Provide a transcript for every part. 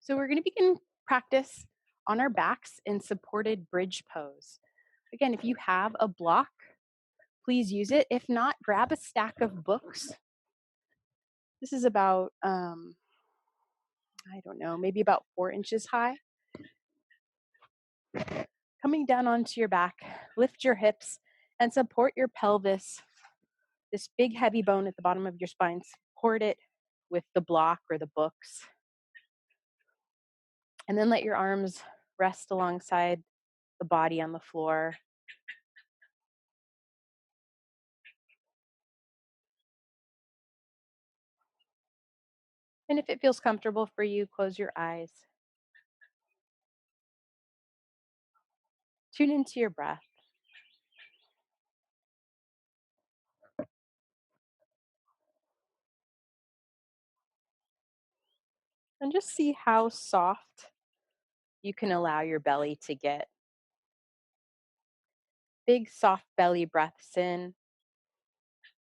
So we're going to begin practice on our backs in supported bridge pose. Again, if you have a block, please use it. If not, grab a stack of books. This is about, I don't know, maybe about 4 inches high. Coming down onto your back, lift your hips and support your pelvis. This big heavy bone at the bottom of your spine, support it with the block or the books. And then let your arms rest alongside the body on the floor. And if it feels comfortable for you, close your eyes. Tune into your breath. And just see how soft you can allow your belly to get. Big, soft belly breaths in,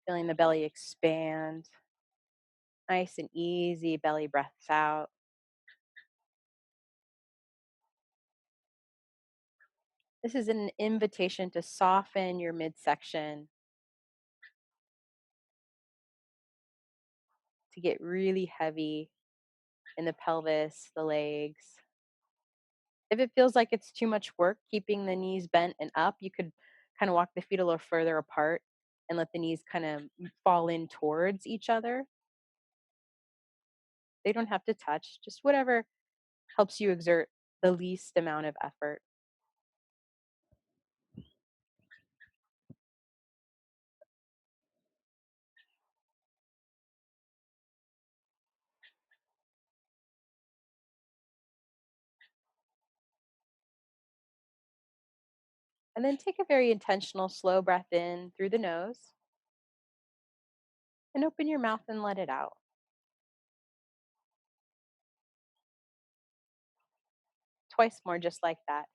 feeling the belly expand. Nice and easy belly breaths out. This is an invitation to soften your midsection, to get really heavy in the pelvis, the legs. If it feels like it's too much work keeping the knees bent and up, you could kind of walk the feet a little further apart and let the knees kind of fall in towards each other. They don't have to touch, just whatever helps you exert the least amount of effort. And then take a very intentional, slow breath in through the nose and open your mouth and let it out. Twice more, just like that.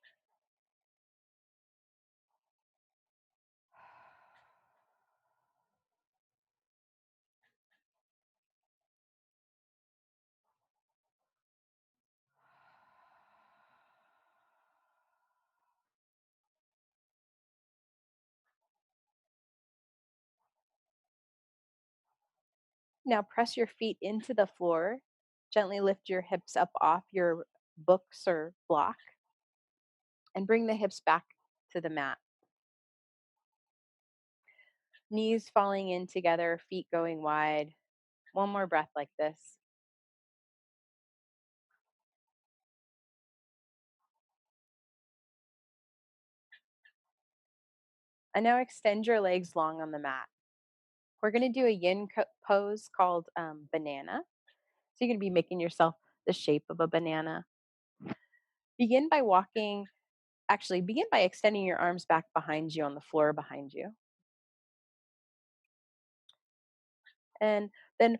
Now press your feet into the floor. Gently lift your hips up off your books or block and bring the hips back to the mat. Knees falling in together, feet going wide. One more breath like this. And now extend your legs long on the mat. We're going to do a pose called banana. So you're going to be making yourself the shape of a banana. Begin by begin by extending your arms back behind you on the floor behind you. And then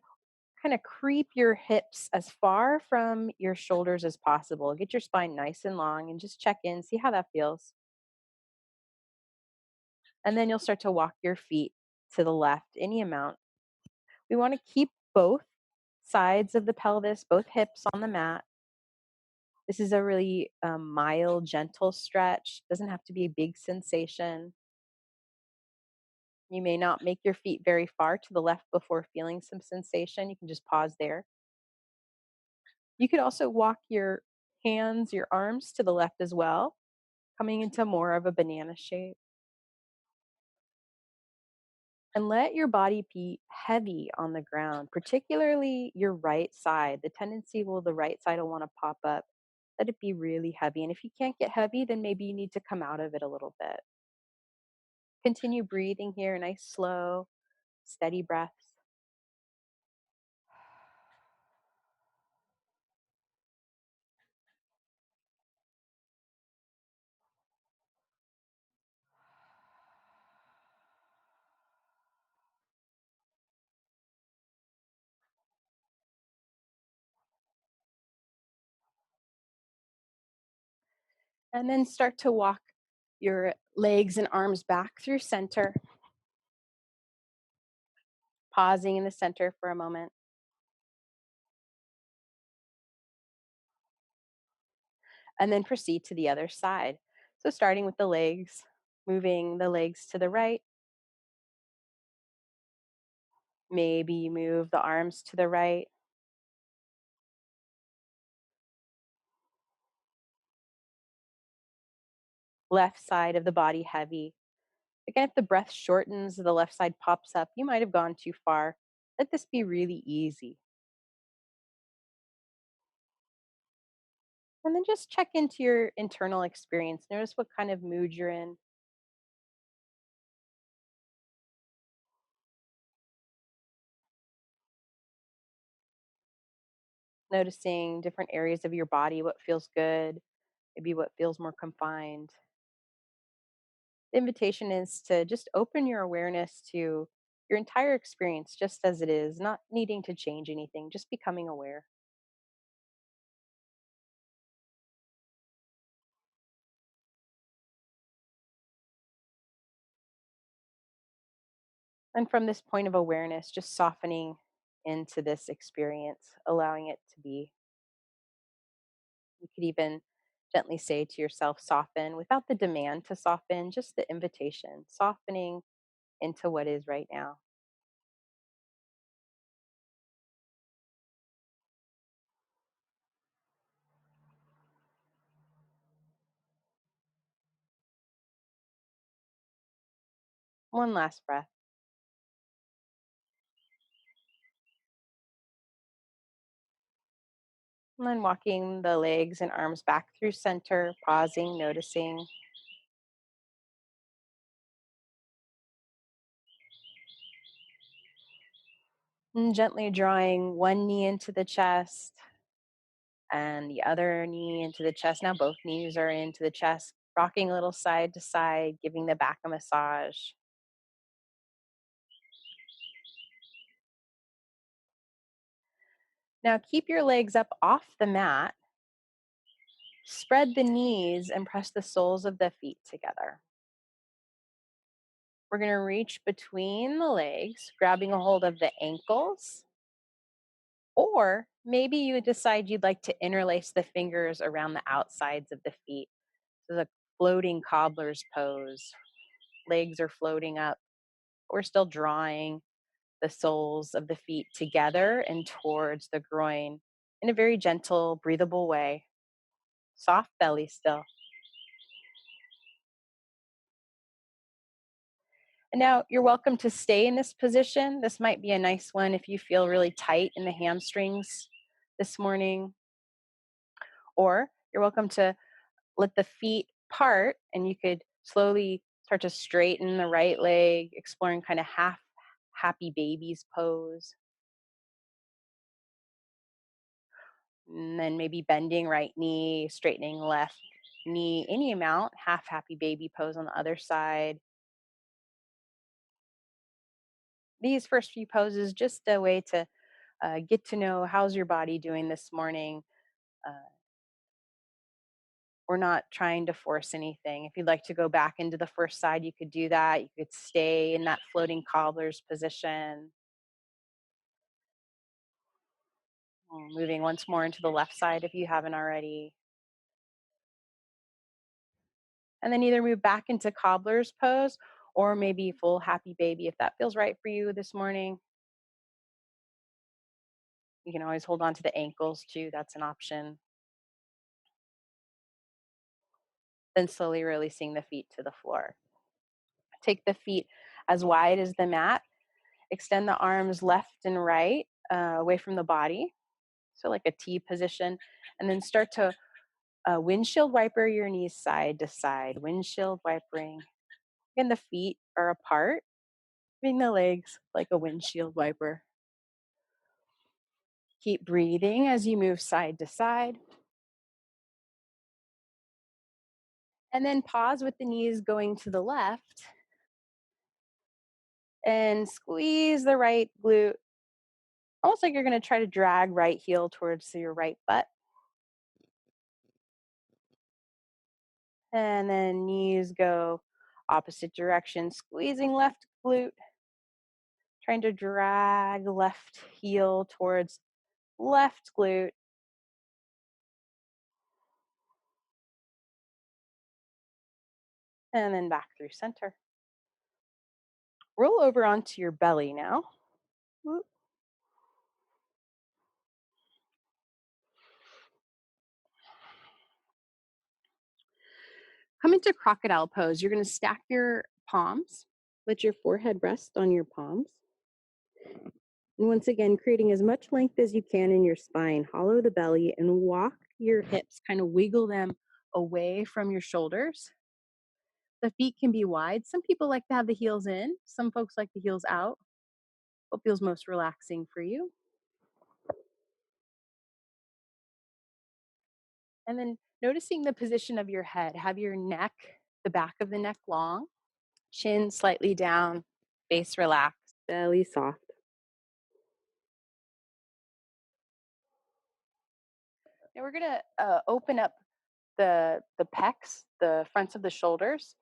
kind of creep your hips as far from your shoulders as possible. Get your spine nice and long and just check in, see how that feels. And then you'll start to walk your feet to the left, any amount. We want to keep both sides of the pelvis, both hips on the mat. This is a really mild, gentle stretch. Doesn't have to be a big sensation. You may not make your feet very far to the left before feeling some sensation. You can just pause there. You could also walk your hands, your arms to the left as well, coming into more of a banana shape. And let your body be heavy on the ground, particularly your right side. The right side will want to pop up. Let it be really heavy. And if you can't get heavy, then maybe you need to come out of it a little bit. Continue breathing here, nice, slow, steady breaths. And then start to walk your legs and arms back through center, pausing in the center for a moment. and then proceed to the other side. So, starting with the legs, moving the legs to the right, maybe you move the arms to the right, left side of the body heavy. Again, if the breath shortens, the left side pops up, you might have gone too far. Let this be really easy. And then just check into your internal experience. Notice what kind of mood you're in. Noticing different areas of your body, what feels good, maybe what feels more confined. The invitation is to just open your awareness to your entire experience just as it is, not needing to change anything, just becoming aware. And from this point of awareness, just softening into this experience, allowing it to be. You could even gently say to yourself, soften without the demand to soften, just the invitation, softening into what is right now. One last breath. And then walking the legs and arms back through center, pausing, noticing, and gently drawing one knee into the chest and the other knee into the chest. Now both knees are into the chest, rocking a little side to side, giving the back a massage. Now keep your legs up off the mat, spread the knees, and press the soles of the feet together. We're going to reach between the legs, grabbing a hold of the ankles, or maybe you decide you'd like to interlace the fingers around the outsides of the feet. So the floating cobbler's pose. Legs are floating up. We're still drawing the soles of the feet together and towards the groin in a very gentle, breathable way. Soft belly still. And now you're welcome to stay in this position. This might be a nice one if you feel really tight in the hamstrings this morning. Or you're welcome to let the feet part and you could slowly start to straighten the right leg, exploring kind of half happy baby's pose. And then maybe bending right knee, straightening left knee, any amount, half happy baby pose on the other side. These first few poses, just a way to get to know how's your body doing this morning. Uh, we're not trying to force anything. If you'd like to go back into the first side, you could do that. You could stay in that floating cobbler's position. Moving once more into the left side if you haven't already. And then either move back into cobbler's pose or maybe full happy baby if that feels right for you this morning. You can always hold on to the ankles too. That's an option. Then slowly releasing the feet to the floor. Take the feet as wide as the mat. Extend the arms left and right away from the body. So, like a T position. And then start to windshield wiper your knees side to side. Windshield wipering. And the feet are apart. Moving the legs like a windshield wiper. Keep breathing as you move side to side. And then pause with the knees going to the left and squeeze the right glute, almost like you're going to try to drag right heel towards your right butt. And then knees go opposite direction, squeezing left glute, trying to drag left heel towards left glute. and then back through center. Roll over onto your belly now. Whoop. Come into crocodile pose. You're going to stack your palms. Let your forehead rest on your palms. And once again, creating as much length as you can in your spine. Hollow the belly and walk your hips, kind of wiggle them away from your shoulders. The feet can be wide. Some people like to have the heels in. Some folks like the heels out. What feels most relaxing for you? And then noticing the position of your head. Have your neck, the back of the neck long, chin slightly down, face relaxed, belly soft. Now we're going to open up the pecs, the fronts of the shoulders.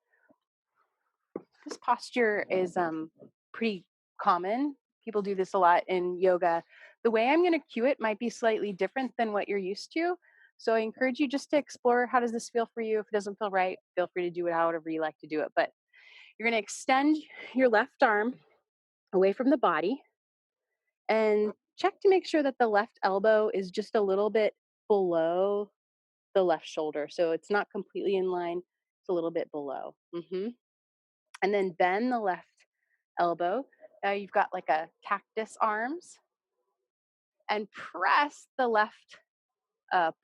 This posture is pretty common. People do this a lot in yoga. The way I'm going to cue it might be slightly different than what you're used to. So I encourage you just to explore, how does this feel for you? If it doesn't feel right, feel free to do it however you like to do it. But you're going to extend your left arm away from the body and check to make sure that the left elbow is just a little bit below the left shoulder. So it's not completely in line, it's a little bit below. And then bend the left elbow. Now you've got like a cactus arms, and press the left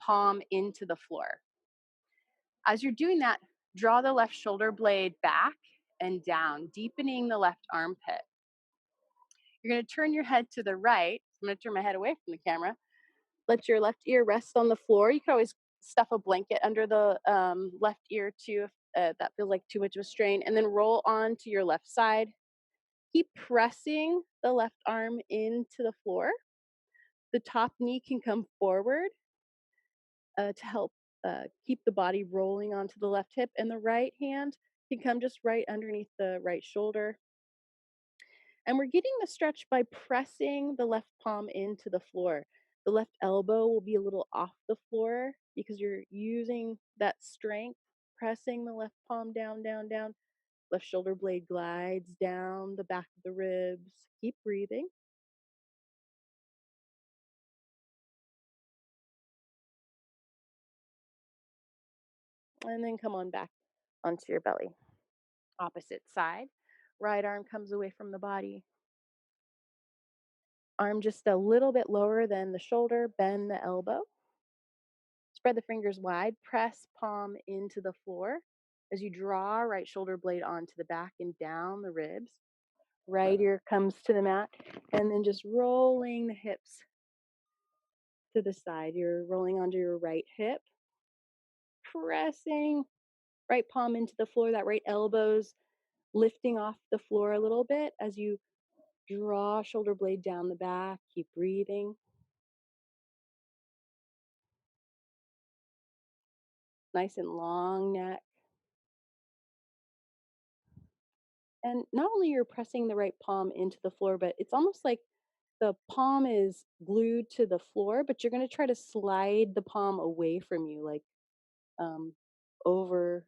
palm into the floor. As you're doing that, draw the left shoulder blade back and down, deepening the left armpit. You're going to turn your head to the right. I'm going to turn my head away from the camera. Let your left ear rest on the floor. You can always stuff a blanket under the left ear too if that feels like too much of a strain. And then roll on to your left side. Keep pressing the left arm into the floor. The top knee can come forward to help keep the body rolling onto the left hip, and the right hand can come just right underneath the right shoulder. And we're getting the stretch by pressing the left palm into the floor. The left elbow will be a little off the floor because you're using that strength, pressing the left palm down, down, down. Left shoulder blade glides down the back of the ribs. Keep breathing. And then come on back onto your belly. Opposite side. Right arm comes away from the body. Arm just a little bit lower than the shoulder. Bend the elbow. Spread the fingers wide. Press palm into the floor as you draw right shoulder blade onto the back and down the ribs. Right ear comes to the mat, and then just rolling the hips to the side. You're rolling onto your right hip. Pressing right palm into the floor. That right elbow's lifting off the floor a little bit as you draw shoulder blade down the back. Keep breathing. Nice and long neck. And not only you're pressing the right palm into the floor, but it's almost like the palm is glued to the floor, but you're going to try to slide the palm away from you, like over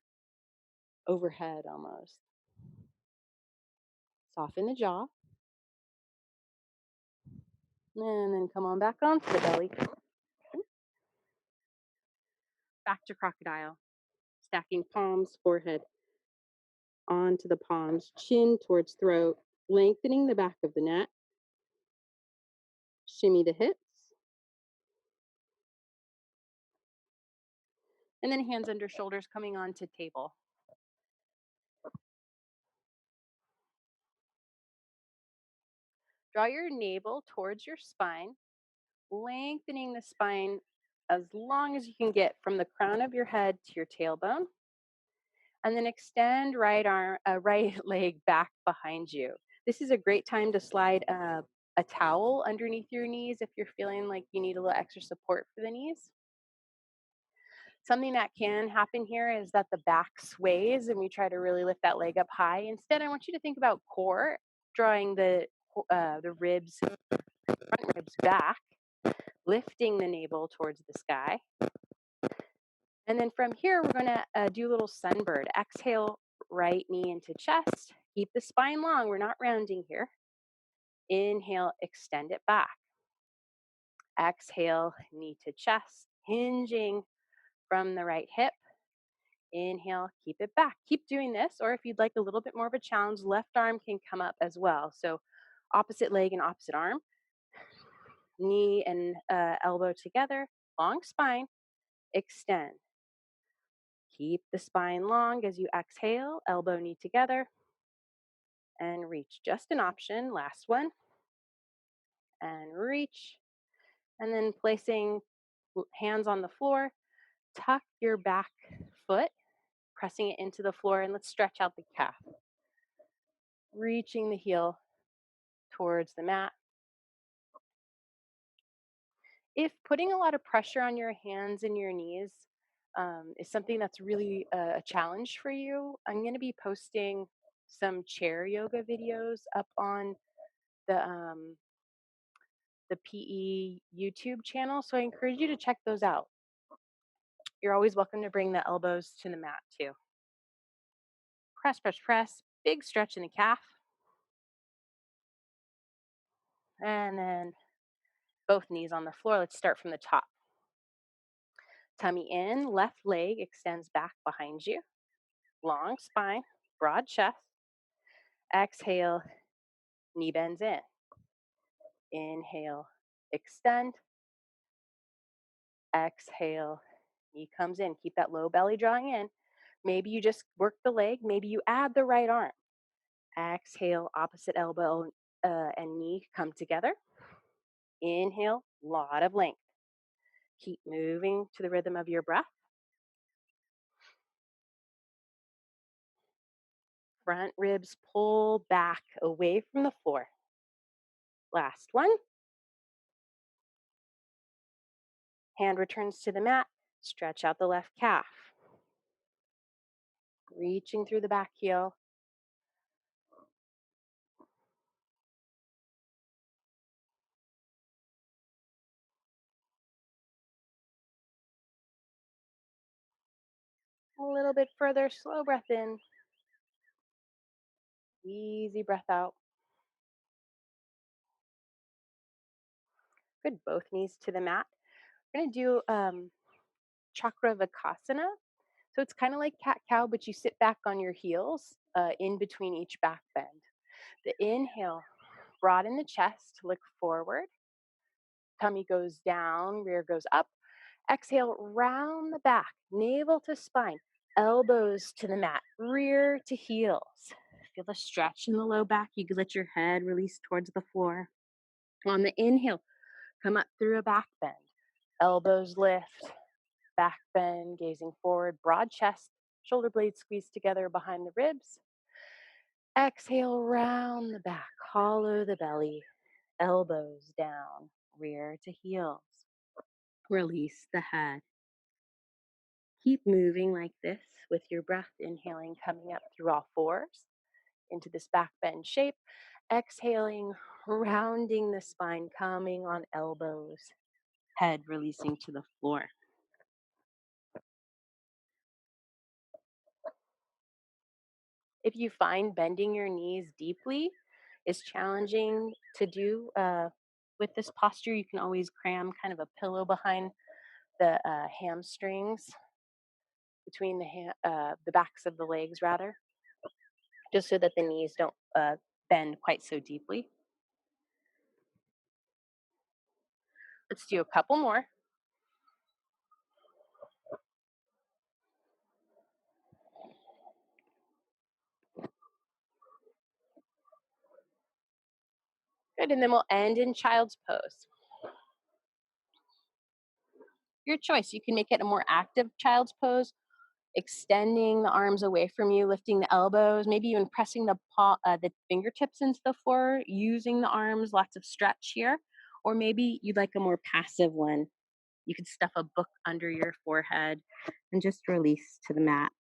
overhead almost. Soften the jaw. And then come on back onto the belly. Back to crocodile. Stacking palms, forehead onto the palms, chin towards throat, lengthening the back of the neck. Shimmy the hips. And then hands under shoulders, coming onto table. Draw your navel towards your spine, lengthening the spine as long as you can get from the crown of your head to your tailbone. And then extend right leg back behind you. This is a great time to slide a towel underneath your knees if you're feeling like you need a little extra support for the knees. Something that can happen here is that the back sways and we try to really lift that leg up high. Instead, I want you to think about core, drawing the ribs, front ribs back, lifting the navel towards the sky. And then from here, we're going to do a little sunbird. Exhale, right knee into chest. Keep the spine long. We're not rounding here. Inhale, extend it back. Exhale, knee to chest, hinging from the right hip. Inhale, keep it back. Keep doing this, or if you'd like a little bit more of a challenge, left arm can come up as well. So opposite leg and opposite arm, knee and elbow together, long spine, extend. Keep the spine long as you exhale, elbow, knee together, and reach. Just an option. Last one, and reach. And then placing hands on the floor, tuck your back foot, pressing it into the floor, and let's stretch out the calf. Reaching the heel towards the mat. If putting a lot of pressure on your hands and your knees is something that's really a challenge for you, I'm going to be posting some chair yoga videos up on the the PE YouTube channel. So I encourage you to check those out. You're always welcome to bring the elbows to the mat too. Press, press, press. Big stretch in the calf. And then both knees on the floor. Let's start from the top. Tummy in, left leg extends back behind you. Long spine, broad chest. Exhale, knee bends in. Inhale, extend. Exhale, knee comes in. Keep that low belly drawing in. Maybe you just work the leg. Maybe you add the right arm. Exhale, opposite elbow and knee come together. Inhale, lot of length. Keep moving to the rhythm of your breath. Front ribs pull back away from the floor. Last one. Hand returns to the mat. Stretch out the left calf. Reaching through the back heel. A little bit further, slow breath in. Easy breath out. Good, both knees to the mat. We're gonna do chakra vakasana. So it's kind of like cat-cow, but you sit back on your heels in between each back bend. The inhale, broaden the chest, look forward. Tummy goes down, rear goes up. Exhale, round the back, navel to spine, elbows to the mat, rear to heels. Feel the stretch in the low back. You can let your head release towards the floor. On the inhale, come up through a back bend. Elbows lift, back bend, gazing forward, broad chest, shoulder blades squeeze together behind the ribs. Exhale, round the back, hollow the belly, elbows down, rear to heels. Release the head. Keep moving like this with your breath, inhaling, coming up through all fours into this back bend shape. Exhaling, rounding the spine, coming on elbows, head releasing to the floor. If you find bending your knees deeply is challenging to do with this posture, you can always cram kind of a pillow behind the hamstrings, between the backs of the legs, rather, just so that the knees don't bend quite so deeply. Let's do a couple more. Good, and then we'll end in child's pose. Your choice. You can make it a more active child's pose, extending the arms away from you, lifting the elbows, maybe even pressing the fingertips into the floor, using the arms, lots of stretch here. Or maybe you'd like a more passive one. You could stuff a book under your forehead and just release to the mat.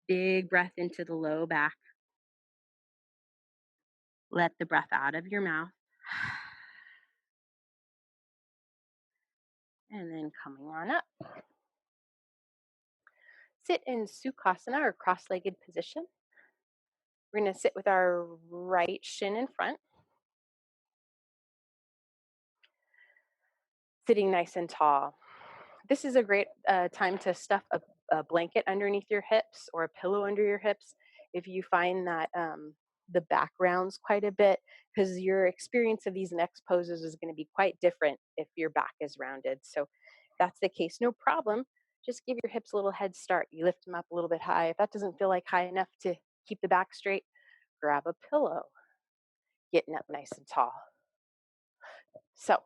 Big breath into the low back. Let the breath out of your mouth. And then coming on up. sit in Sukhasana or cross-legged position. We're going to sit with our right shin in front, sitting nice and tall. This is a great time to stuff a blanket underneath your hips or a pillow under your hips if you find that the background's quite a bit, because your experience of these next poses is going to be quite different if your back is rounded. So if that's the case, no problem. Just give your hips a little head start. You lift them up a little bit high. If that doesn't feel like high enough to keep the back straight, grab a pillow, getting up nice and tall. So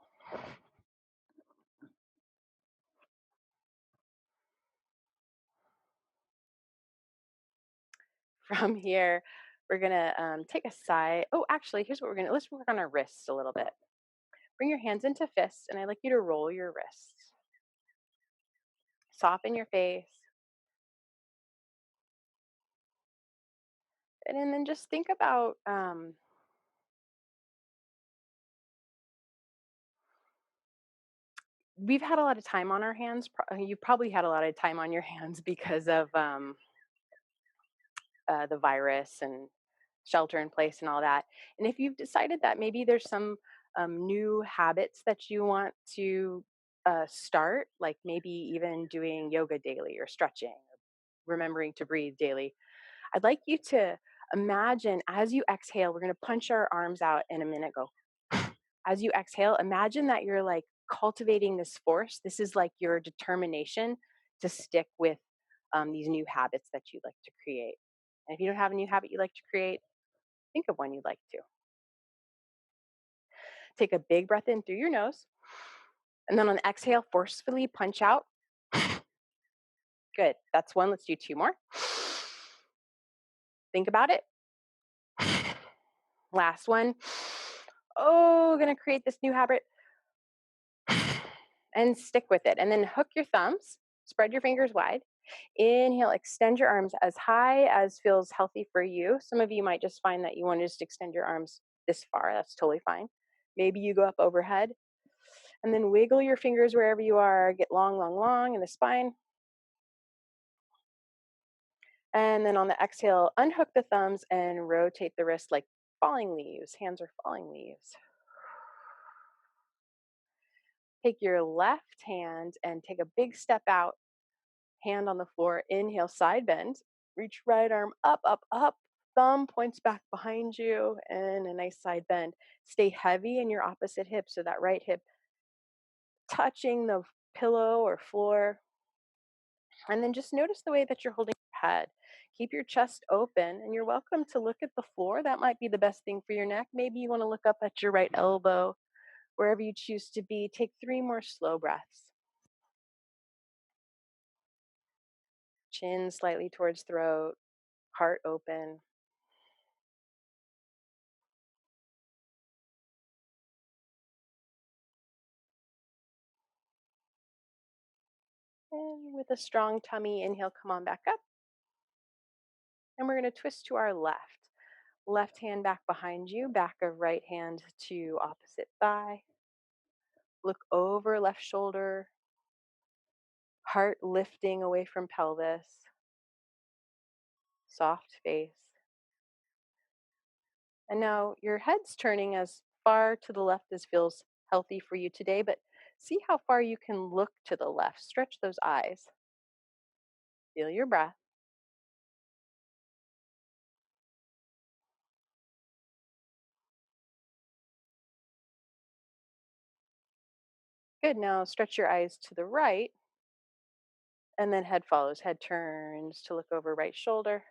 from here, we're gonna take a sigh. Oh, actually, here's what we're gonna, let's work on our wrists a little bit. Bring your hands into fists, and I'd like you to roll your wrists. Soften your face. And then just think about we've had a lot of time on our hands. You've probably had a lot of time on your hands because of the virus and shelter in place and all that. And if you've decided that maybe there's some new habits that you want to start, like maybe even doing yoga daily or stretching, or remembering to breathe daily, I'd like you to imagine as you exhale, we're going to punch our arms out in a minute. Go. As you exhale, imagine that you're like cultivating this force. This is like your determination to stick with these new habits that you'd like to create. And if you don't have a new habit you'd like to create, think of one you'd like to. Take a big breath in through your nose. And then on the exhale, forcefully punch out. Good. That's one. Let's do two more. Think about it. Last one. Oh, going to create this new habit. And stick with it. And then hook your thumbs. Spread your fingers wide. Inhale, extend your arms as high as feels healthy for you. Some of you might just find that you want to just extend your arms this far. That's totally fine. Maybe you go up overhead. And then wiggle your fingers wherever you are. Get long, long, long in the spine. And then on the exhale, unhook the thumbs and rotate the wrist like falling leaves. Hands are falling leaves. Take your left hand and take a big step out. Hand on the floor. Inhale, side bend. Reach right arm up, up, up. Thumb points back behind you and a nice side bend. Stay heavy in your opposite hip, so that right hip touching the pillow or floor. And then just notice the way that you're holding your head. Keep your chest open, and you're welcome to look at the floor. That might be the best thing for your neck. Maybe you want to look up at your right elbow, wherever you choose to be. Take 3 more slow breaths. Chin slightly towards throat, heart open. And with a strong tummy, inhale, come on back up. And we're going to twist to our left. Left hand back behind you, back of right hand to opposite thigh. Look over left shoulder, heart lifting away from pelvis, soft face. And now your head's turning as far to the left as feels healthy for you today, but see how far you can look to the left. Stretch those eyes. Feel your breath. Good. Now stretch your eyes to the right, and then head follows. Head turns to look over right shoulder,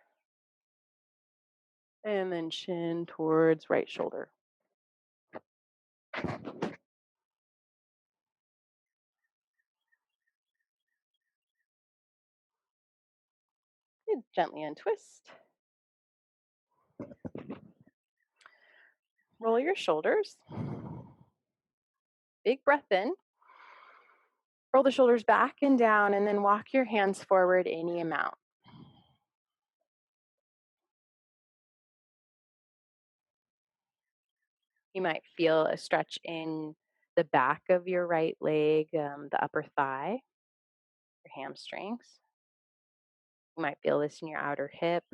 and then chin towards right shoulder. Good. Gently untwist. Roll your shoulders. Big breath in. Roll the shoulders back and down, and then walk your hands forward any amount. You might feel a stretch in the back of your right leg, the upper thigh, your hamstrings. You might feel this in your outer hip.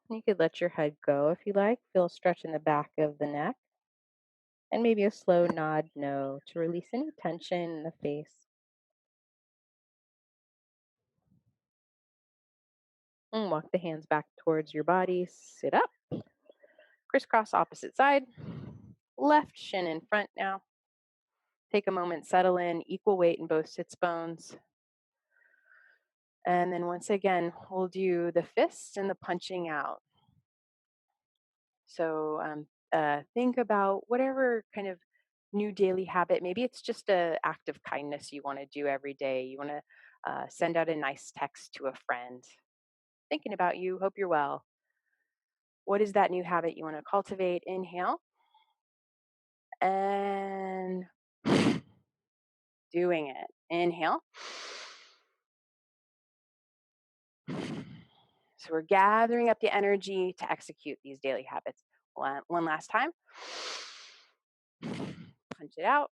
You could let your head go if you like. Feel a stretch in the back of the neck. And maybe a slow nod no to release any tension in the face. And walk the hands back towards your body. Sit up. Crisscross opposite side. Left shin in front now. Take a moment, settle in, equal weight in both sits bones. And then once again, we'll do the fist and the punching out. So think about whatever kind of new daily habit. Maybe it's just an act of kindness you want to do every day. You want to send out a nice text to a friend. Thinking about you, hope you're well. What is that new habit you want to cultivate? Inhale and doing it. Inhale. So we're gathering up the energy to execute these daily habits. One last time. Punch it out.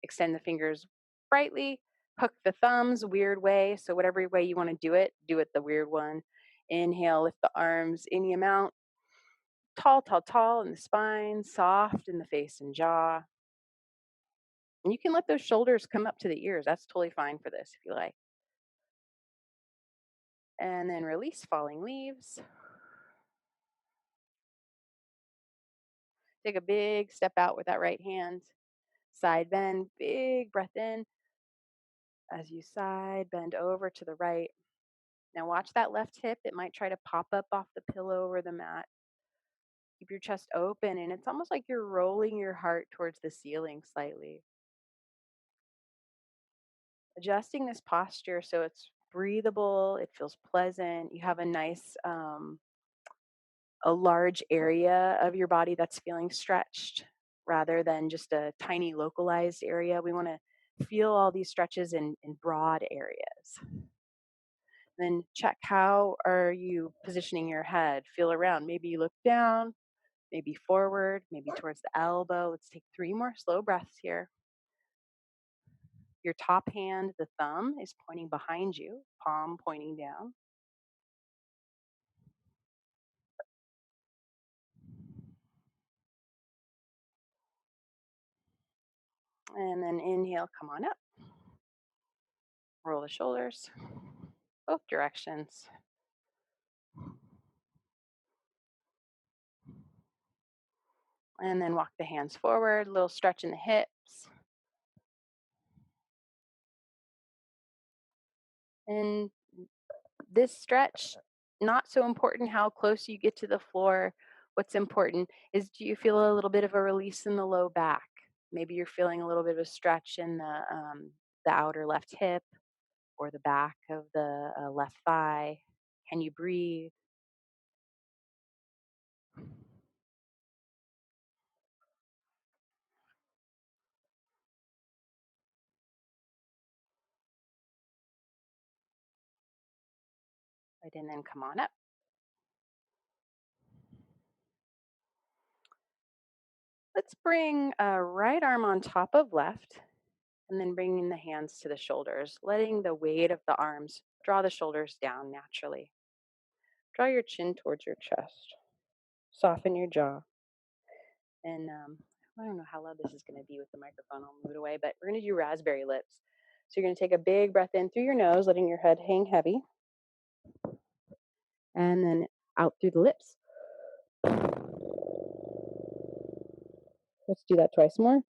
Extend the fingers brightly. Hook the thumbs, weird way. So whatever way you want to do it the weird one. Inhale, lift the arms any amount. Tall, tall, tall in the spine, soft in the face and jaw. And you can let those shoulders come up to the ears. That's totally fine for this if you like. And then release falling leaves. Take a big step out with that right hand. Side bend, big breath in. As you side bend over to the right. Now watch that left hip. It might try to pop up off the pillow or the mat. Keep your chest open, and it's almost like you're rolling your heart towards the ceiling slightly. Adjusting this posture so it's breathable, it feels pleasant. You have a nice, a large area of your body that's feeling stretched rather than just a tiny localized area. We want to feel all these stretches in broad areas. Then check, how are you positioning your head? Feel around. Maybe you look down, maybe forward, maybe towards the elbow. Let's take 3 more slow breaths here. Your top hand, the thumb, is pointing behind you, palm pointing down. And then inhale, come on up. Roll the shoulders, both directions. And then walk the hands forward, a little stretch in the hips. And this stretch, not so important how close you get to the floor. What's important is, do you feel a little bit of a release in the low back? Maybe you're feeling a little bit of a stretch in the outer left hip or the back of the left thigh. Can you breathe? Right, and then come on up. Let's bring right arm on top of left, and then bringing the hands to the shoulders, letting the weight of the arms draw the shoulders down naturally. Draw your chin towards your chest. Soften your jaw. And I don't know how loud this is going to be with the microphone. I'll move it away, but we're going to do raspberry lips. So you're going to take a big breath in through your nose, letting your head hang heavy, and then out through the lips. Let's do that twice more.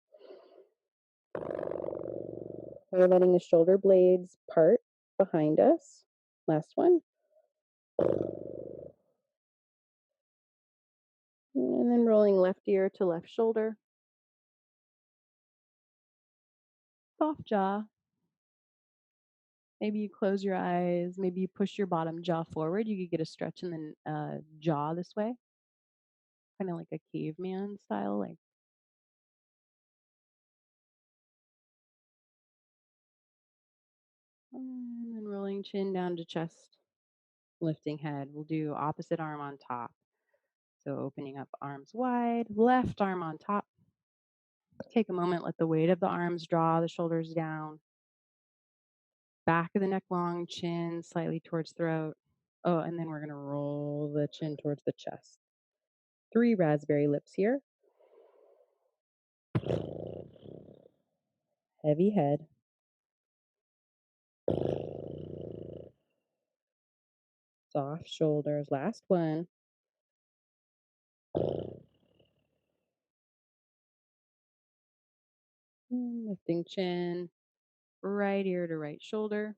We're letting the shoulder blades part behind us. Last one. And then rolling left ear to left shoulder. Soft jaw. Maybe you close your eyes. Maybe you push your bottom jaw forward. You could get a stretch in the jaw this way, kind of like a caveman style. Like, and then rolling chin down to chest, lifting head. We'll do opposite arm on top. So opening up arms wide, left arm on top. Take a moment, let the weight of the arms draw the shoulders down. Back of the neck long, chin slightly towards throat. Oh, and then we're going to roll the chin towards the chest. 3 raspberry lips here. Heavy head. Soft shoulders. Last one. Lifting chin, right ear to right shoulder.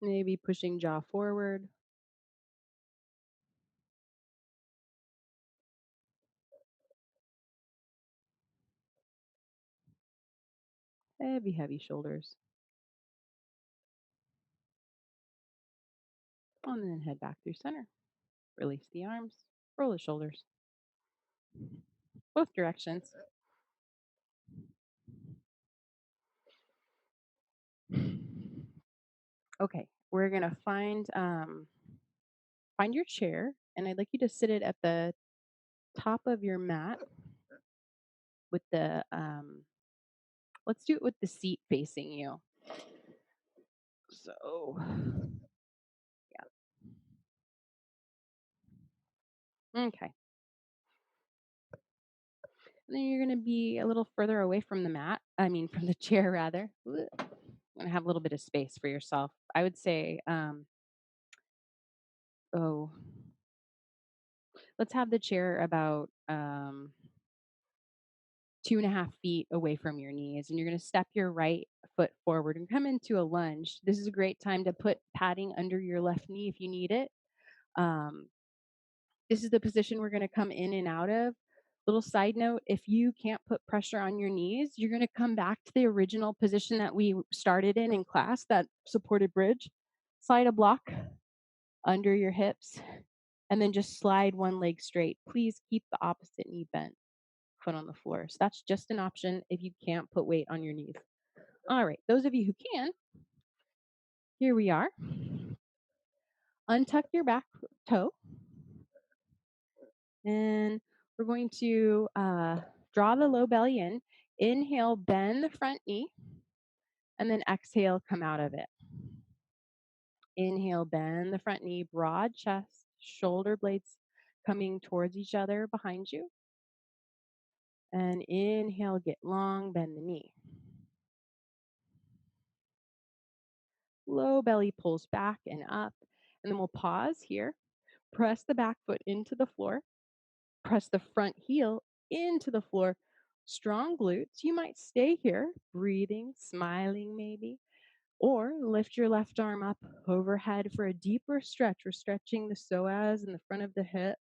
Maybe pushing jaw forward. Heavy, heavy shoulders. And then head back through center. Release the arms. Roll the shoulders. Both directions. Okay, we're gonna find your chair, and I'd like you to sit it at the top of your mat with the let's do it with the seat facing you. So yeah. Okay. And then you're gonna be a little further away from the mat. I mean from the chair rather. Ugh. Gonna have a little bit of space for yourself. I would say, oh, let's have the chair about 2.5 feet away from your knees, and you're going to step your right foot forward and come into a lunge. This is a great time to put padding under your left knee if you need it. Um, this is the position we're going to come in and out of. Little side note, if you can't put pressure on your knees, you're going to come back to the original position that we started in class, that supported bridge. Slide a block under your hips and then just slide one leg straight. Please keep the opposite knee bent, foot on the floor. So that's just an option if you can't put weight on your knees. All right, those of you who can, here we are. Untuck your back toe, and we're going to draw the low belly in. Inhale, bend the front knee, and then exhale, come out of it. Inhale, bend the front knee, broad chest, shoulder blades coming towards each other behind you. And inhale, get long, bend the knee. Low belly pulls back and up. And then we'll pause here. Press the back foot into the floor. Press the front heel into the floor. Strong glutes. You might stay here, breathing, smiling maybe, or lift your left arm up overhead for a deeper stretch. We're stretching the psoas in the front of the hip.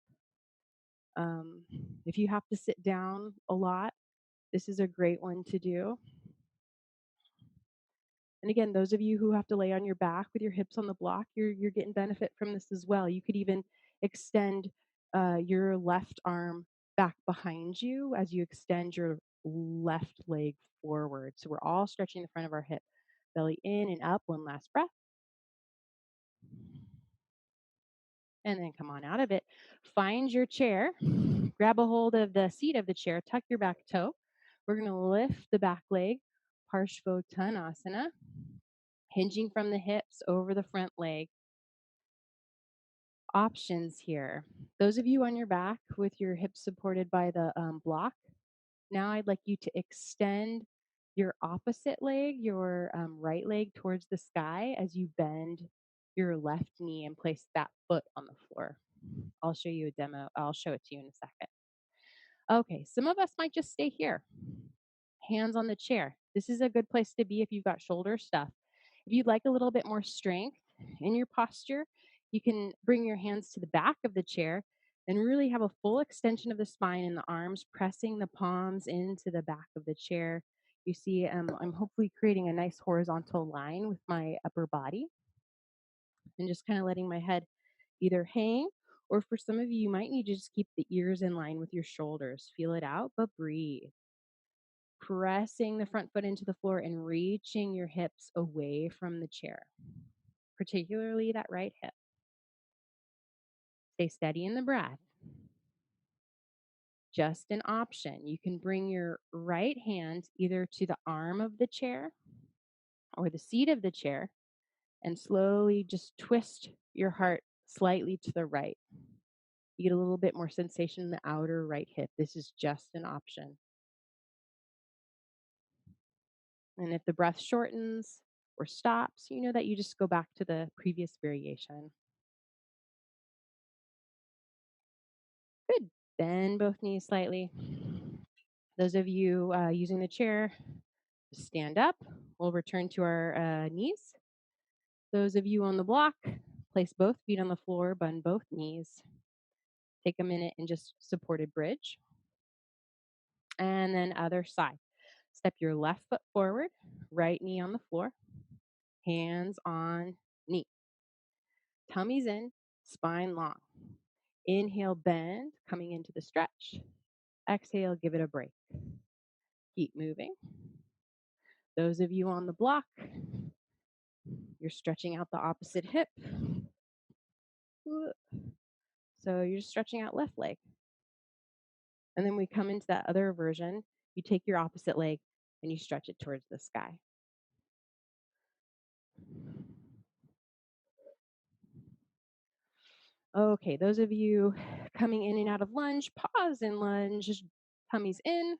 Um, if you have to sit down a lot, this is a great one to do. And again, those of you who have to lay on your back with your hips on the block, you're getting benefit from this as well. You could even extend your left arm back behind you as you extend your left leg forward. So we're all stretching the front of our hip. Belly in and up. One last breath. And then come on out of it. Find your chair. Grab a hold of the seat of the chair. Tuck your back toe. We're going to lift the back leg. Parshvottanasana. Hinging from the hips over the front leg. Options here. Those of you on your back with your hips supported by the block, now I'd like you to extend your opposite leg, your right leg towards the sky as you bend your left knee and place that foot on the floor. I'll show you a demo. I'll show it to you in a second. Okay, some of us might just stay here, hands on the chair. This is a good place to be if you've got shoulder stuff. If you'd like a little bit more strength in your posture, you can bring your hands to the back of the chair and really have a full extension of the spine and the arms pressing the palms into the back of the chair. You see, I'm hopefully creating a nice horizontal line with my upper body and just kind of letting my head either hang, or for some of you, you might need to just keep the ears in line with your shoulders. Feel it out, but breathe. Pressing the front foot into the floor and reaching your hips away from the chair, particularly that right hip. Stay steady in the breath. Just an option. You can bring your right hand either to the arm of the chair or the seat of the chair and slowly just twist your heart slightly to the right. You get a little bit more sensation in the outer right hip. This is just an option. And if the breath shortens or stops, you know that you just go back to the previous variation. Good. Bend both knees slightly. Those of you using the chair, stand up. We'll return to our knees. Those of you on the block, place both feet on the floor, bend both knees. Take a minute and just supported bridge. And then other side. Step your left foot forward, right knee on the floor, hands on knee. Tummy's in, spine long. Inhale, bend, coming into the stretch. Exhale, give it a break. Keep moving. Those of you on the block, you're stretching out the opposite hip. So you're just stretching out left leg. And then we come into that other version. You take your opposite leg and you stretch it towards the sky. Okay, those of you coming in and out of lunge, pause in lunge, tummies in.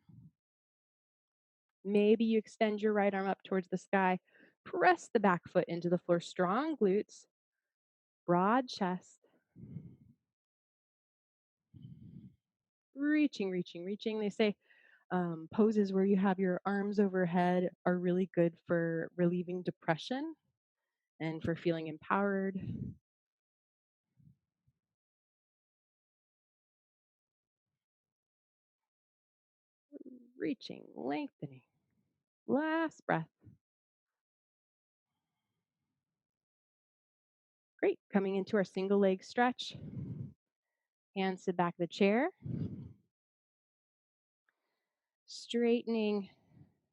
Maybe you extend your right arm up towards the sky. Press the back foot into the floor, strong glutes, broad chest. Reaching, reaching, reaching. They say poses where you have your arms overhead are really good for relieving depression and for feeling empowered. Reaching, lengthening. Last breath. Great. Coming into our single leg stretch. Hands to the back of the chair. Straightening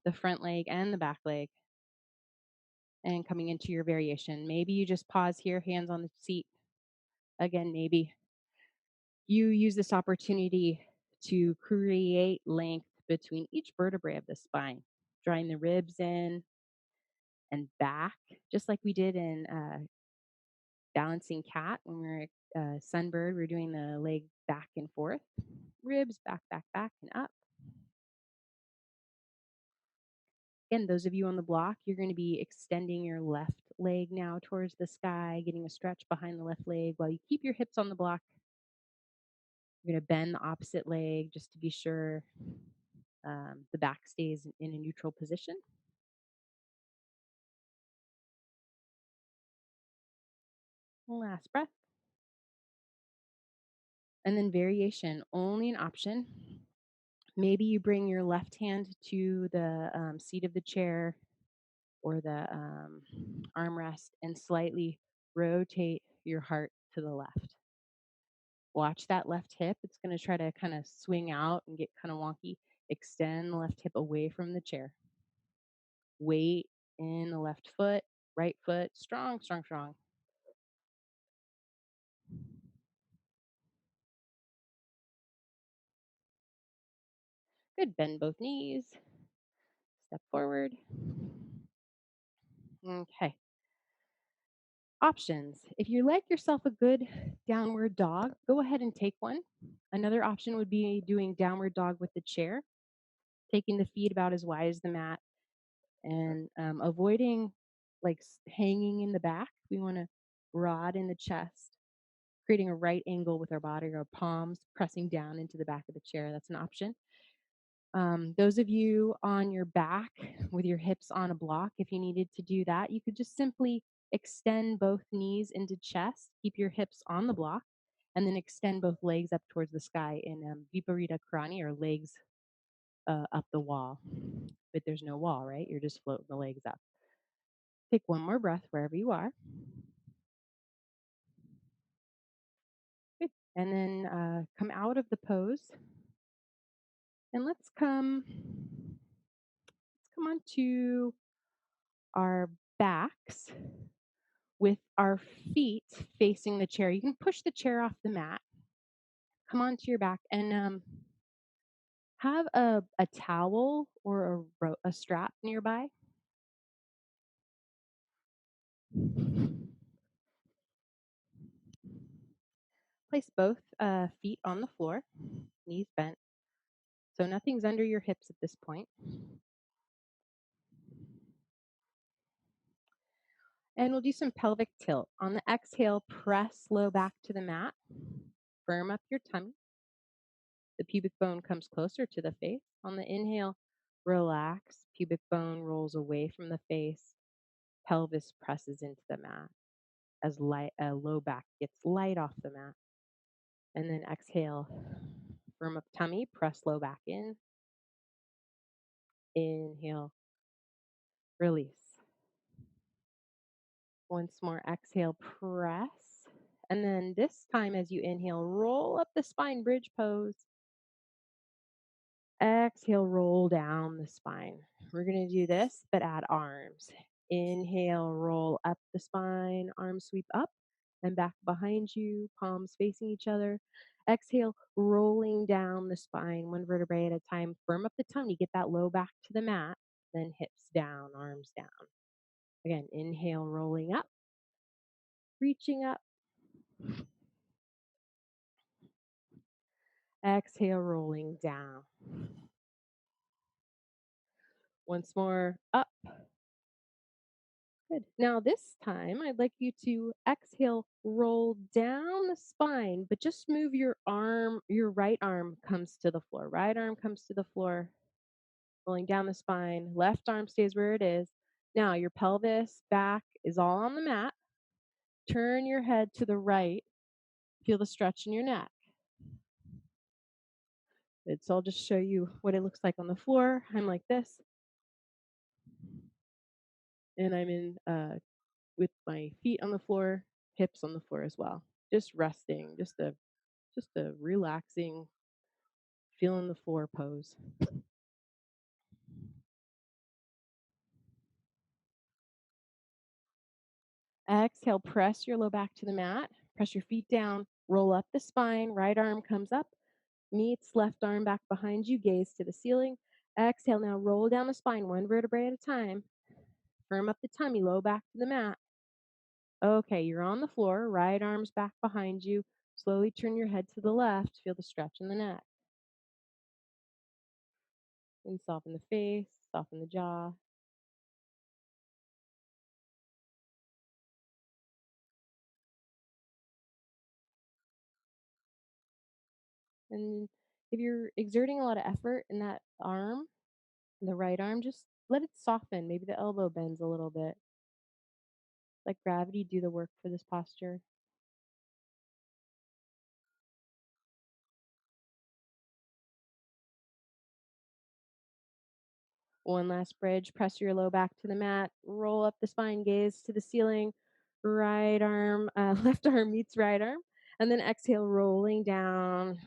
the front leg and the back leg. And coming into your variation. Maybe you just pause here, hands on the seat. Again, maybe you use this opportunity to create length between each vertebrae of the spine, drawing the ribs in and back, just like we did in balancing cat when we were sunbird. We were doing the leg back and forth, ribs back, back, back, and up. Again, those of you on the block, you're going to be extending your left leg now towards the sky, getting a stretch behind the left leg while you keep your hips on the block. You're going to bend the opposite leg just to be sure the back stays in a neutral position. Last breath. And then variation, only an option. Maybe you bring your left hand to the seat of the chair or the armrest and slightly rotate your heart to the left. Watch that left hip. It's going to try to kind of swing out and get kind of wonky. Extend the left hip away from the chair. Weight in the left foot, right foot, strong, strong, strong. Good. Bend both knees. Step forward. Okay. Options. If you like yourself a good downward dog, go ahead and take one. Another option would be doing downward dog with the chair, taking the feet about as wide as the mat and avoiding like hanging in the back. We want to broaden the chest, creating a right angle with our body, our palms pressing down into the back of the chair. That's an option. Those of you on your back with your hips on a block, if you needed to do that, you could just simply extend both knees into chest, keep your hips on the block, and then extend both legs up towards the sky in Viparita Karani, or legs up the wall. But there's no wall, right? You're just floating the legs up. Take one more breath wherever you are. Good. And then come out of the pose. And let's come on to our backs with our feet facing the chair. You can push the chair off the mat. Come onto your back and Have a towel or a strap nearby. Place both feet on the floor, knees bent, so nothing's under your hips at this point. And we'll do some pelvic tilt. On the exhale, press low back to the mat. Firm up your tummy. The pubic bone comes closer to the face. On the inhale, relax. Pubic bone rolls away from the face. Pelvis presses into the mat as low back gets light off the mat. And then exhale, firm up tummy, press low back in. Inhale, release. Once more, exhale, press. And then this time, as you inhale, roll up the spine, bridge pose. Exhale, roll down the spine. We're going to do this, but add arms. Inhale, roll up the spine, arms sweep up and back behind you, palms facing each other. Exhale, rolling down the spine, one vertebrae at a time. Firm up the tummy, get that low back to the mat, then hips down, arms down. Again, inhale, rolling up, reaching up. Exhale, rolling down. Once more, up. Good. Now, this time, I'd like you to exhale, roll down the spine, but just move your arm, your right arm comes to the floor. Right arm comes to the floor, rolling down the spine. Left arm stays where it is. Now, your pelvis, back is all on the mat. Turn your head to the right. Feel the stretch in your neck. Good. So I'll just show you what it looks like on the floor. I'm like this, and I'm in with my feet on the floor, hips on the floor as well. Just resting, just a relaxing, feeling the floor pose. Exhale, press your low back to the mat. Press your feet down, roll up the spine, right arm comes up, meets left arm back behind you, gaze to the ceiling. Exhale, now roll down the spine, one vertebrae at a time. Firm up the tummy, low back to the mat. Okay, you're on the floor, right arm's back behind you. Slowly turn your head to the left, feel the stretch in the neck. And soften the face, soften the jaw. And if you're exerting a lot of effort in that arm, the right arm, just let it soften. Maybe the elbow bends a little bit. Let gravity do the work for this posture. One last bridge. Press your low back to the mat. Roll up the spine, gaze to the ceiling. Right arm, left arm meets right arm. And then exhale, rolling down,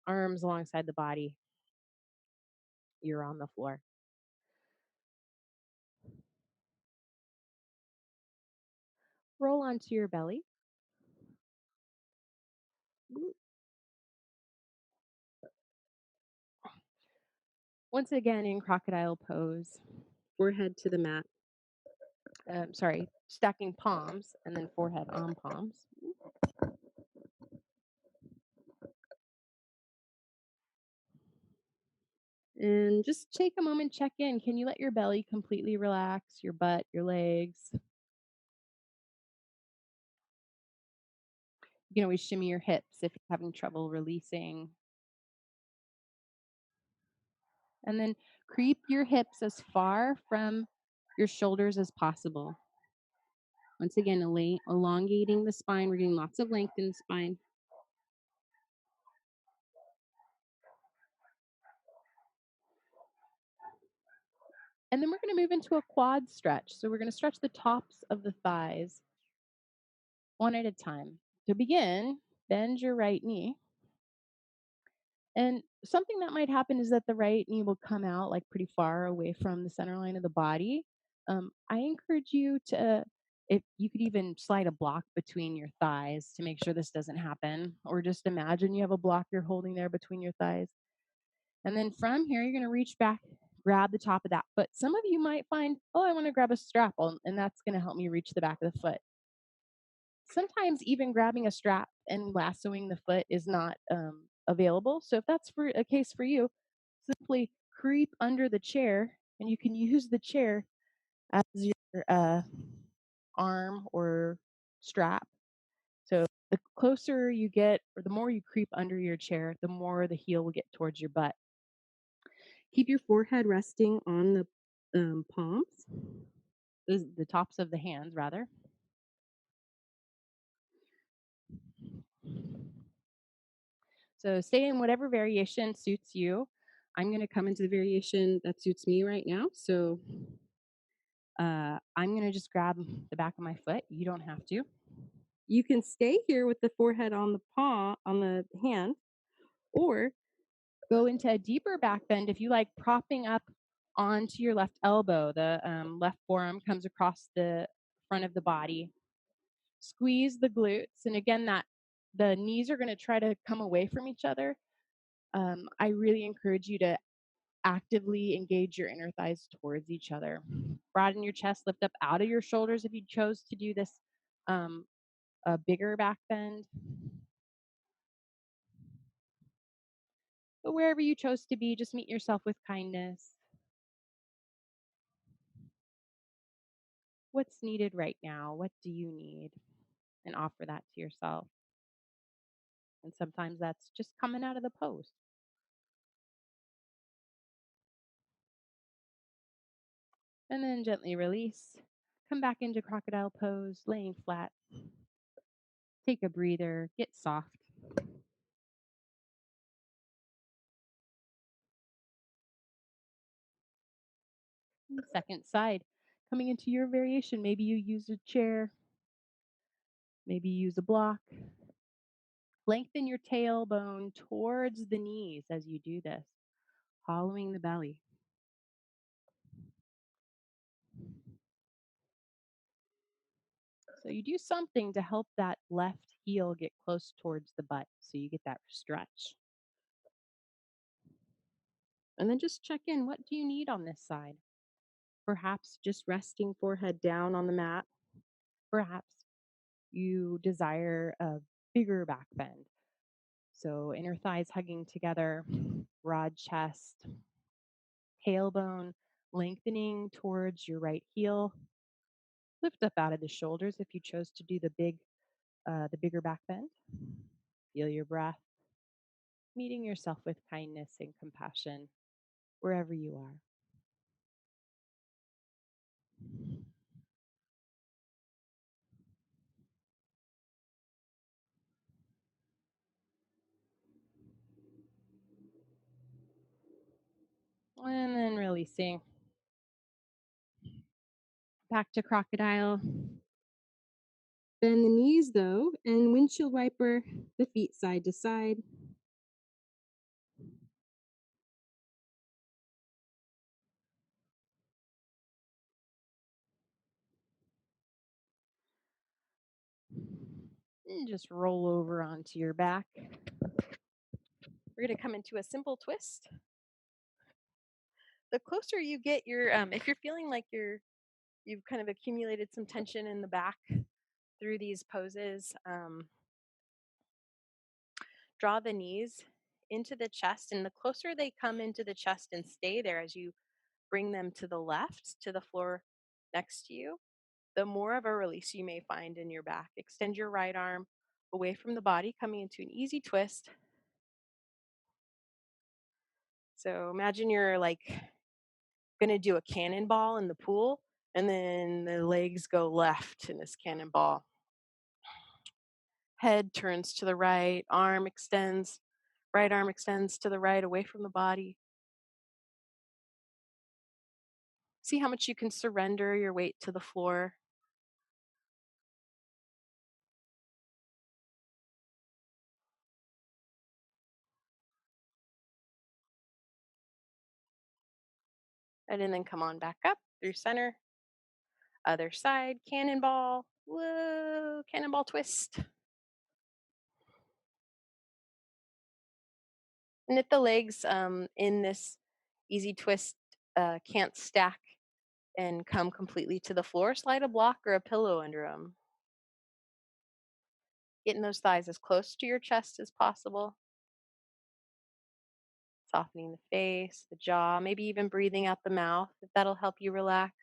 arms alongside the body. You're on the floor. Roll onto your belly. Once again in crocodile pose, forehead to the mat. Sorry, stacking palms and then forehead on palms. And just take a moment, check in. Can you let your belly completely relax, your butt, your legs? You can always shimmy your hips if you're having trouble releasing. And then creep your hips as far from your shoulders as possible. Once again, elongating the spine. We're getting lots of length in the spine. And then we're going to move into a quad stretch. So we're going to stretch the tops of the thighs one at a time. To begin, bend your right knee. And something that might happen is that the right knee will come out like pretty far away from the center line of the body. I encourage you to, if you could even slide a block between your thighs to make sure this doesn't happen, or just imagine you have a block you're holding there between your thighs. And then from here, you're going to reach back, grab the top of that foot. Some of you might find, oh, I want to grab a strap on, and that's going to help me reach the back of the foot. Sometimes even grabbing a strap and lassoing the foot is not available. So if that's for a case for you, simply creep under the chair, and you can use the chair as your arm or strap. So the closer you get, or the more you creep under your chair, the more the heel will get towards your butt. Keep your forehead resting on the palms, the tops of the hands, rather. So stay in whatever variation suits you. I'm going to come into the variation that suits me right now. So I'm going to just grab the back of my foot. You don't have to. You can stay here with the forehead on the paw, on the hand, or go into a deeper back bend if you like, propping up onto your left elbow. The left forearm comes across the front of the body. Squeeze the glutes. And again, that the knees are going to try to come away from each other. I really encourage you to actively engage your inner thighs towards each other. Broaden your chest, lift up out of your shoulders if you chose to do this a bigger back bend. But wherever you chose to be, just meet yourself with kindness. What's needed right now? What do you need? And offer that to yourself. And sometimes that's just coming out of the pose. And then gently release. Come back into crocodile pose, laying flat. Take a breather, get soft. Second side. Coming into your variation, maybe you use a chair, maybe you use a block. Lengthen your tailbone towards the knees as you do this, hollowing the belly. So you do something to help that left heel get close towards the butt so you get that stretch. And then just check in. What do you need on this side? Perhaps just resting forehead down on the mat. Perhaps you desire a bigger back bend. So inner thighs hugging together, broad chest, tailbone lengthening towards your right heel. Lift up out of the shoulders if you chose to do the bigger back bend. Feel your breath, meeting yourself with kindness and compassion wherever you are. And then releasing. Back to crocodile. Bend the knees though, and windshield wiper the feet side to side. And just roll over onto your back. We're going to come into a simple twist. The closer you get your, if you're feeling like you've kind of accumulated some tension in the back through these poses, draw the knees into the chest, and the closer they come into the chest and stay there as you bring them to the left, to the floor next to you, the more of a release you may find in your back. Extend your right arm away from the body, coming into an easy twist. So imagine you're like going to do a cannonball in the pool, and then the legs go left in this cannonball. Head turns to the right, arm extends, right arm extends to the right, away from the body. See how much you can surrender your weight to the floor. And then come on back up through center. Other side, cannonball. Whoa, cannonball twist. And if the legs in this easy twist can't stack and come completely to the floor, slide a block or a pillow under them. Getting those thighs as close to your chest as possible, softening the face, the jaw, maybe even breathing out the mouth if that'll help you relax.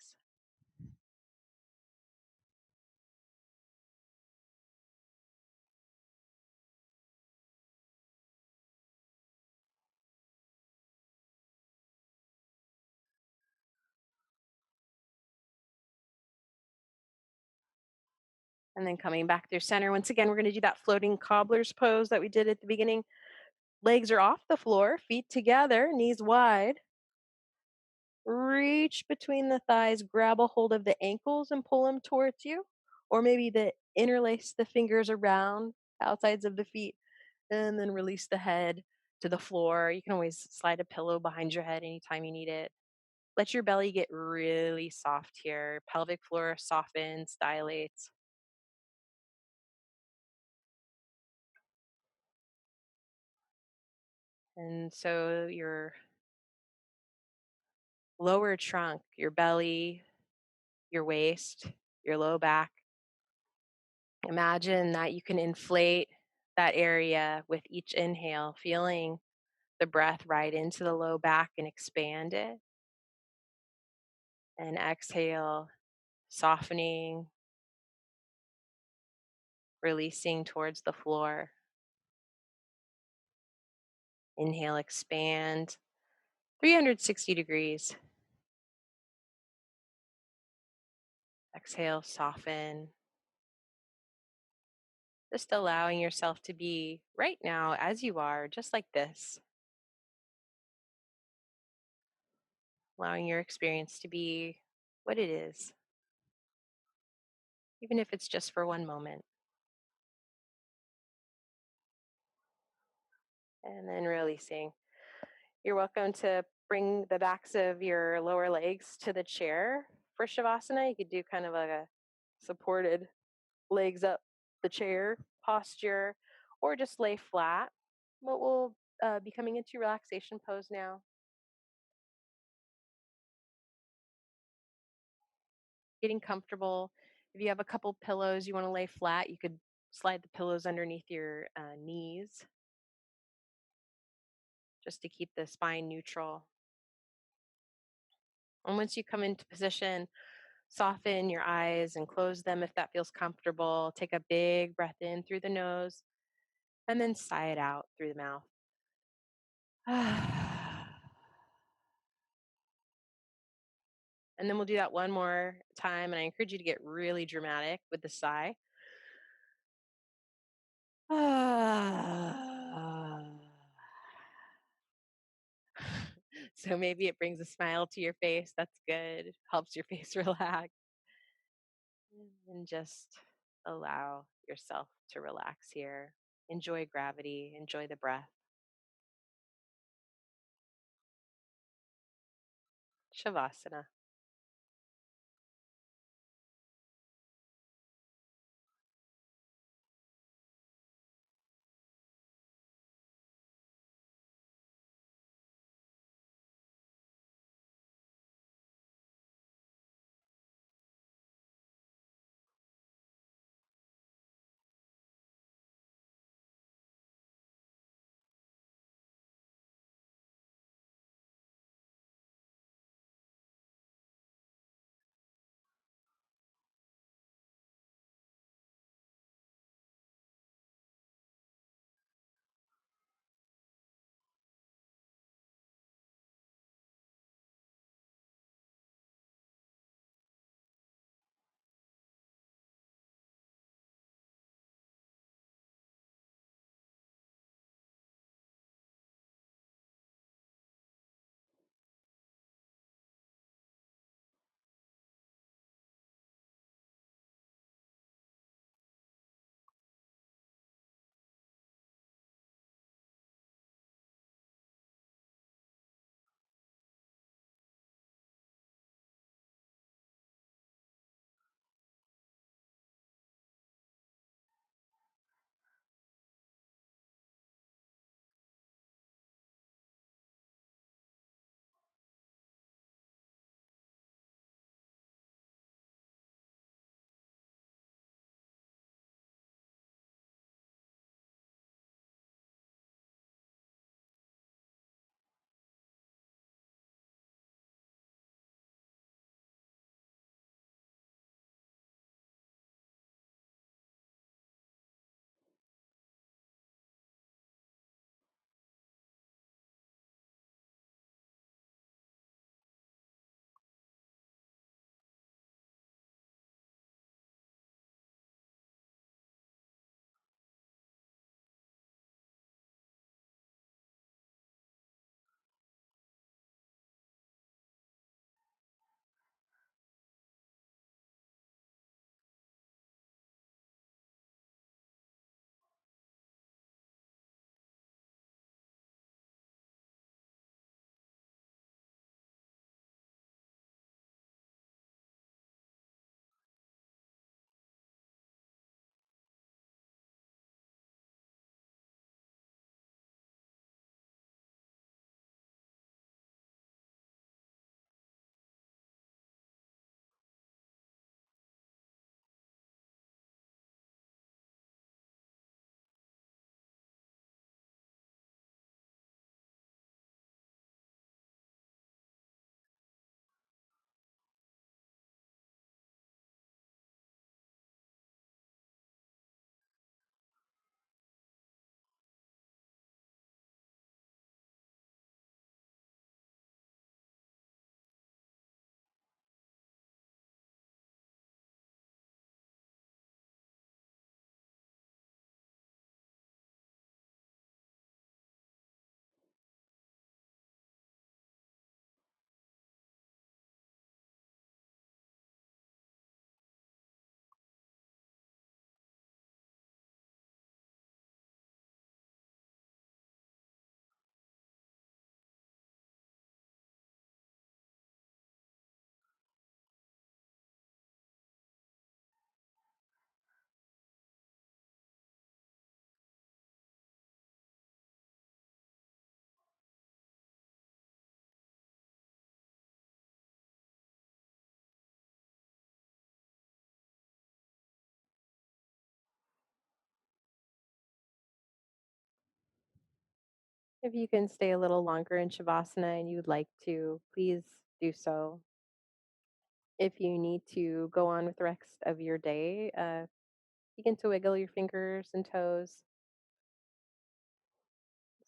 And then coming back through center. Once again, we're going to do that floating cobbler's pose that we did at the beginning. Legs are off the floor, feet together, knees wide. Reach between the thighs, grab a hold of the ankles and pull them towards you. Or maybe interlace the fingers around outsides of the feet and then release the head to the floor. You can always slide a pillow behind your head anytime you need it. Let your belly get really soft here. Pelvic floor softens, dilates. And so your lower trunk, your belly, your waist, your low back, imagine that you can inflate that area with each inhale, feeling the breath right into the low back and expand it. And exhale, softening, releasing towards the floor. Inhale, expand 360 degrees. Exhale, soften. Just allowing yourself to be right now as you are, just like this. Allowing your experience to be what it is, even if it's just for one moment. And then releasing. You're welcome to bring the backs of your lower legs to the chair for Shavasana. You could do kind of like a supported legs up the chair posture, or just lay flat. But we'll be coming into relaxation pose now. Getting comfortable. If you have a couple pillows you want to lay flat, you could slide the pillows underneath your knees just to keep the spine neutral. And once you come into position, soften your eyes and close them if that feels comfortable. Take a big breath in through the nose and then sigh it out through the mouth. And then we'll do that one more time. And I encourage you to get really dramatic with the sigh. So maybe it brings a smile to your face. That's good. Helps your face relax. And just allow yourself to relax here. Enjoy gravity, enjoy the breath. Shavasana. If you can stay a little longer in Shavasana and you'd like to, please do so. If you need to go on with the rest of your day, begin to wiggle your fingers and toes,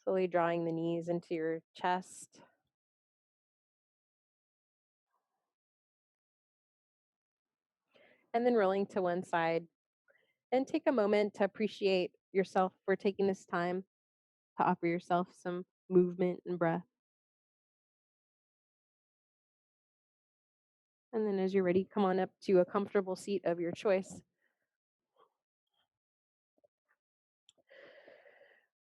slowly drawing the knees into your chest, and then rolling to one side. And take a moment to appreciate yourself for taking this time to offer yourself some movement and breath. And then, as you're ready, come on up to a comfortable seat of your choice.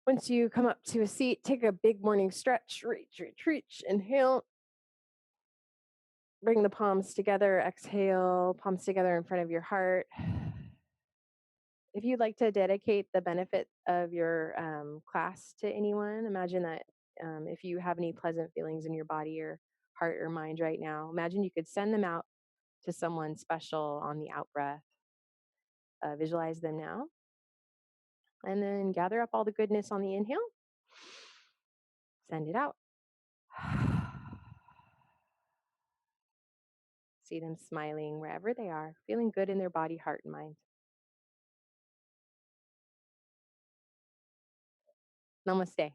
Once you come up to a seat, take a big morning stretch. Reach, reach, reach. Inhale. Bring the palms together. Exhale, palms together in front of your heart. If you'd like to dedicate the benefit of your class to anyone, imagine that if you have any pleasant feelings in your body or heart or mind right now, imagine you could send them out to someone special on the out breath. Visualize them now. And then gather up all the goodness on the inhale. Send it out. See them smiling wherever they are, feeling good in their body, heart, and mind. Namaste.